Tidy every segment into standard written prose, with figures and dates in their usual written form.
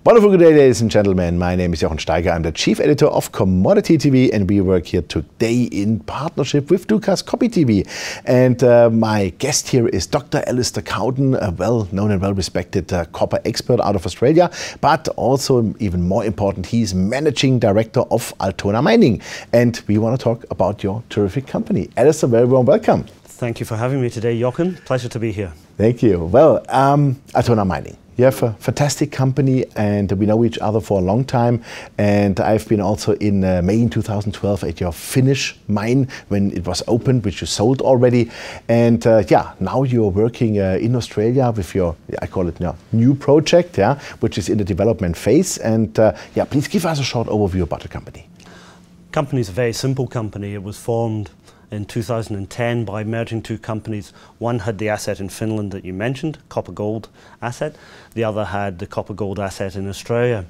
Wonderful good day, ladies and gentlemen. My name is Jochen Steiger. I'm the Chief Editor of Commodity TV, and we work here today in partnership with Dukascopy TV. And my guest here is Dr. Alistair Cowden, a well-known and well-respected copper expert out of Australia, but also, even more important, he's Managing Director of Altona Mining. And we want to talk about your terrific company. Alistair, very warm welcome. Thank you for having me today, Jochen. Pleasure to be here. Thank you. Well, Altona Mining. You have a fantastic company, and we know each other for a long time. And I've been also in May 2012 at your Finnish mine when it was opened, which you sold already. And yeah, now you're working in Australia with your, I call it new project, yeah, which is in the development phase. And yeah, please give us a short overview about the company. Company is a very simple company. It was formed in 2010 by merging two companies. One had the asset in Finland that you mentioned, copper gold asset. The other had the copper gold asset in Australia.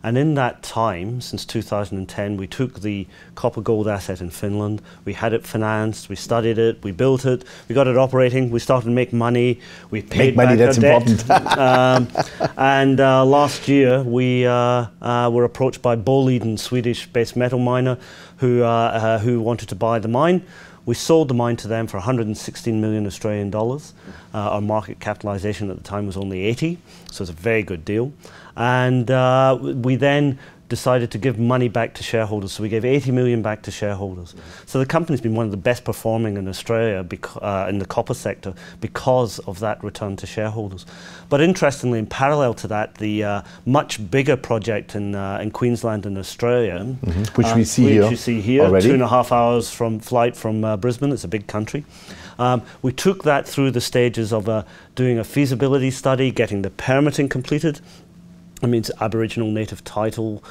And in that time, since 2010, we took the copper gold asset in Finland, we had it financed, we studied it, we built it, we got it operating, we started to make money, we paid back our debt. And last year we were approached by Boliden, Swedish-based metal miner, who wanted to buy the mine. We sold the mine to them for 116 million Australian dollars. Our market capitalization at the time was only 80, so it's a very good deal. And we then decided to give money back to shareholders, so we gave 80 million back to shareholders. So the company's been one of the best performing in Australia in the copper sector because of that return to shareholders. But interestingly, in parallel to that, the much bigger project in Queensland and Australia, which we see here already. 2.5 hours from flight from Brisbane. It's a big country. We took that through the stages of doing a feasibility study, getting the permitting completed. It means Aboriginal native title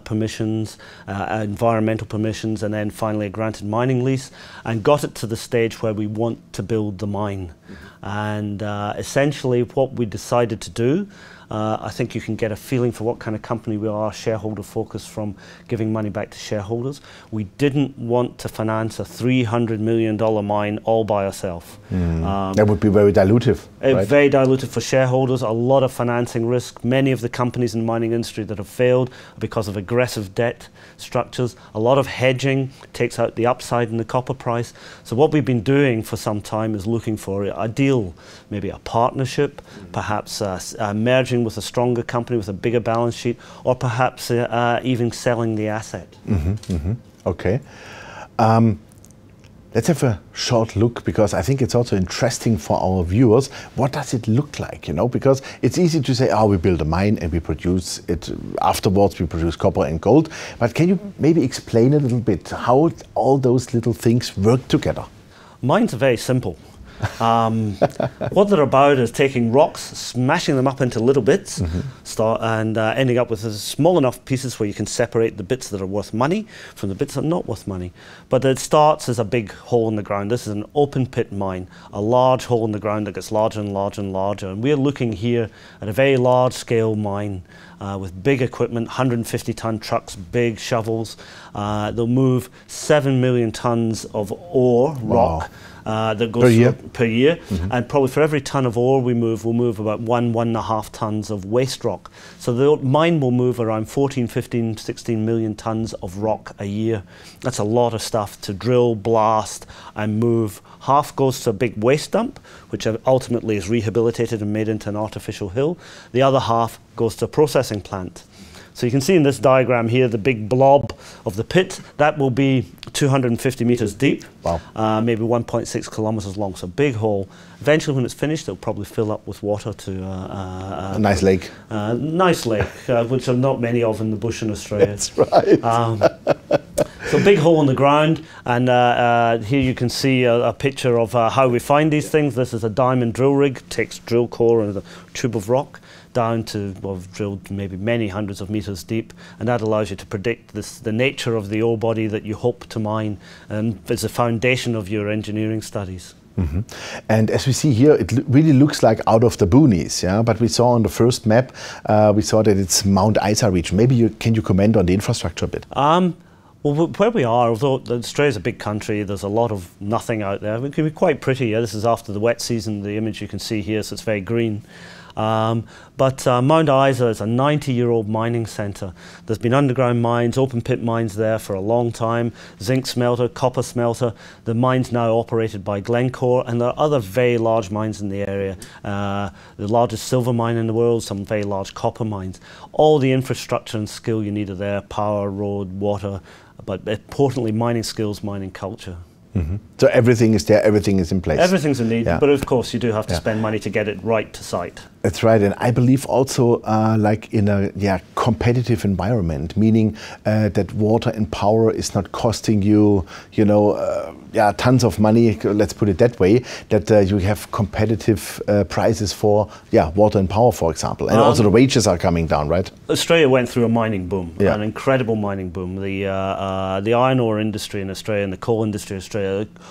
permissions, environmental permissions, and then finally a granted mining lease, and got it to the stage where we want to build the mine. And essentially what we decided to do, I think you can get a feeling for what kind of company we are, shareholder focused from giving money back to shareholders. We didn't want to finance a $300 million mine all by ourselves. That would be very dilutive. Right? Very dilutive for shareholders, a lot of financing risk. Many of the companies in the mining industry that have failed because of aggressive debt structures. A lot of hedging takes out the upside in the copper price. So what we've been doing for some time is looking for a deal, maybe a partnership, perhaps merging with a stronger company with a bigger balance sheet, or perhaps even selling the asset. Okay. Let's have a short look, because I think it's also interesting for our viewers. What does it look like, you know? Because it's easy to say, oh, we build a mine and we produce it. Afterwards, we produce copper and gold. But can you maybe explain a little bit how all those little things work together? Mines are very simple. What they're about is taking rocks, smashing them up into little bits, and ending up with small enough pieces where you can separate the bits that are worth money from the bits that are not worth money. But it starts as a big hole in the ground. This is an open pit mine, a large hole in the ground that gets larger and larger and larger. And we're looking here at a very large scale mine with big equipment, 150-ton trucks, big shovels. They'll move 7 million tons of ore, rock. That goes per year, and probably for every ton of ore we move, we'll move about 1.5 tons of waste rock. So the mine will move around 14, 15, 16 million tons of rock a year. That's a lot of stuff to drill, blast, and move. Half goes to a big waste dump, which ultimately is rehabilitated and made into an artificial hill. The other half goes to a processing plant. So you can see in this diagram here the big blob of the pit. That will be 250 meters deep, maybe 1.6 kilometers long, so big hole. Eventually when it's finished, it'll probably fill up with water to a nice lake. Nice lake, which are not many of in the bush in Australia. That's right. So big hole in the ground, and here you can see a picture of how we find these things. This is a diamond drill rig, takes drill core and a tube of rock down to, well, we've drilled maybe many hundreds of meters deep, and that allows you to predict the nature of the ore body that you hope to mine, and it's a foundation of your engineering studies. And as we see here, it really looks like out of the boonies, yeah. But we saw on the first map, we saw that it's Mount Isa region. Maybe can you comment on the infrastructure a bit? Well, where we are, although Australia's a big country, there's a lot of nothing out there. It can be quite pretty. Yeah? This is after the wet season, the image you can see here, so it's very green. But Mount Isa is a 90-year-old mining centre. There's been underground mines, open pit mines there for a long time, zinc smelter, copper smelter. The mine's now operated by Glencore, and there are other very large mines in the area. The largest silver mine in the world, some very large copper mines. All the infrastructure and skill you need are there, power, road, water, but importantly mining skills, mining culture. Mm-hmm. So everything is there, everything is in place. Everything's in need, but of course you do have to spend money to get it right to site. That's right, and I believe also like in a competitive environment, meaning that water and power is not costing you, tons of money. Let's put it that way. That you have competitive prices for water and power, for example, and also the wages are coming down, right? Australia went through a mining boom, an incredible mining boom. The iron ore industry in Australia and the coal industry in Australia,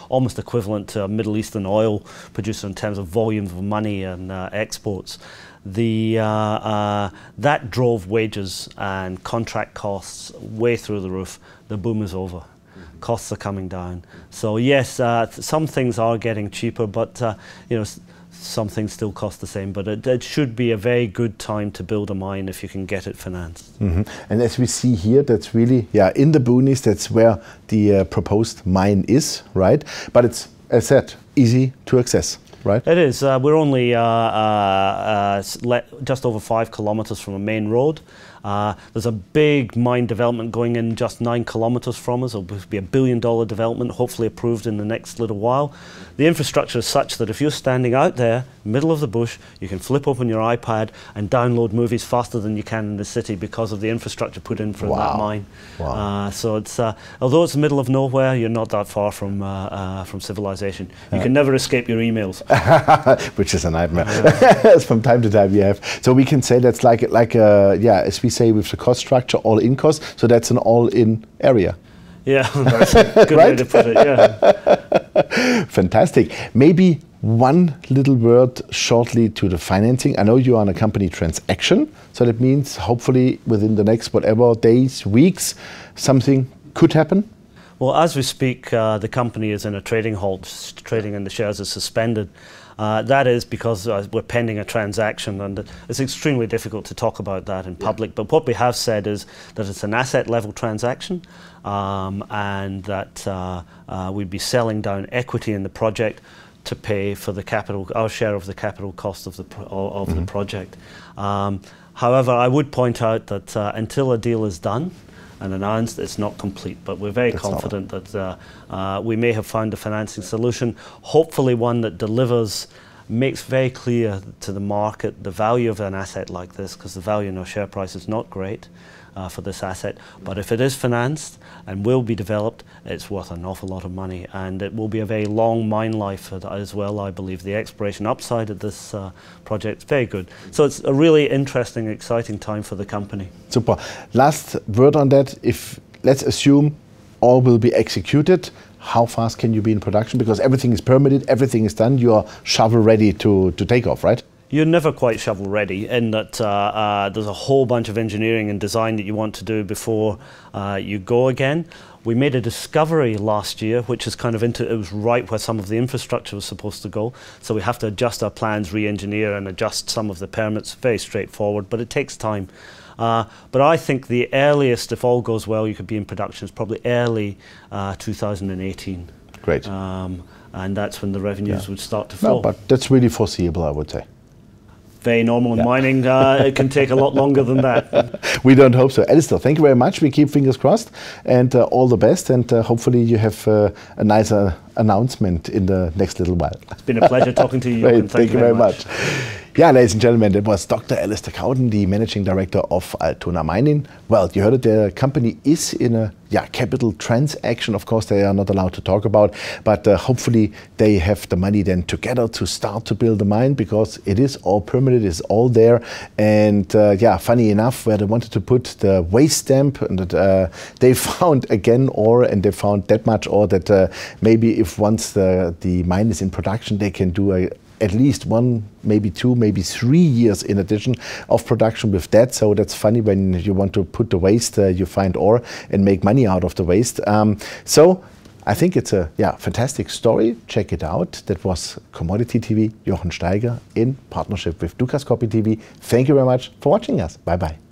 almost equivalent to a Middle Eastern oil producer in terms of volumes of money and exports. That drove wages and contract costs way through the roof. The boom is over. Costs are coming down. So yes, some things are getting cheaper, but some things still cost the same. But it should be a very good time to build a mine if you can get it financed. Mm-hmm. And as we see here, that's really in the boonies. That's where the proposed mine is, right? But it's, as said, easy to access. Right. It is. We're only just over 5 kilometres from a main road. There's a big mine development going in just 9 kilometres from us. It'll be $1 billion development, hopefully approved in the next little while. The infrastructure is such that if you're standing out there, middle of the bush, you can flip open your iPad and download movies faster than you can in the city because of the infrastructure put in for that mine. Wow. So it's although it's the middle of nowhere, you're not that far from civilization. You can never escape your emails. Which is a nightmare. From time to time we have. So we can say that's like as we say with the cost structure, all-in cost. So that's an all-in area. Yeah, that's a good way to put it. Yeah. Fantastic. Maybe one little word shortly to the financing. I know you are on a company transaction, so that means hopefully within the next whatever days, weeks, something could happen. Well, as we speak, the company is in a trading halt. Trading in the shares is suspended. That is because we're pending a transaction, and it's extremely difficult to talk about that in public. But what we have said is that it's an asset-level transaction, and that we'd be selling down equity in the project to pay for the capital, our share of the capital cost of the the project. However, I would point out that until a deal is done and announced, it's not complete, but we're very confident that we may have found a financing solution, hopefully one that delivers, makes very clear to the market the value of an asset like this, because the value in our share price is not great for this asset. But if it is financed and will be developed, it's worth an awful lot of money, and it will be a very long mine life as well. I believe the exploration upside of this project is very good. So it's a really interesting, exciting time for the company. Super. Last word on that. If let's assume all will be executed, how fast can you be in production? Because everything is permitted, everything is done, you are shovel ready to take off, right? You're never quite shovel ready in that there's a whole bunch of engineering and design that you want to do before you go again. We made a discovery last year, which is kind of it was right where some of the infrastructure was supposed to go. So we have to adjust our plans, re-engineer and adjust some of the permits. Very straightforward, but it takes time. But I think the earliest, if all goes well, you could be in production is probably early 2018. Great. And that's when the revenues would start to flow. No, but that's really foreseeable, I would say. Very normal in mining. It can take a lot longer than that. We don't hope so. Alistair, thank you very much. We keep fingers crossed, and all the best, and hopefully you have a nicer announcement in the next little while. It's been a pleasure talking to you. Great, thank you very much. Yeah, ladies and gentlemen, that was Dr. Alistair Cowden, the Managing Director of Altona Mining. Well, you heard it, the company is in a capital transaction. Of course, they are not allowed to talk about, but hopefully they have the money then together to start to build the mine, because it is all permitted, it's all there. And funny enough, where they wanted to put the waste dump, and they found again ore, and they found that much ore that maybe if once the mine is in production, they can do at least 1, maybe 2, maybe 3 years in addition of production with that. So that's funny when you want to put the waste, you find ore and make money out of the waste. So I think it's a fantastic story. Check it out. That was Commodity TV, Jochen Steiger in partnership with Dukascopy TV. Thank you very much for watching us. Bye-bye.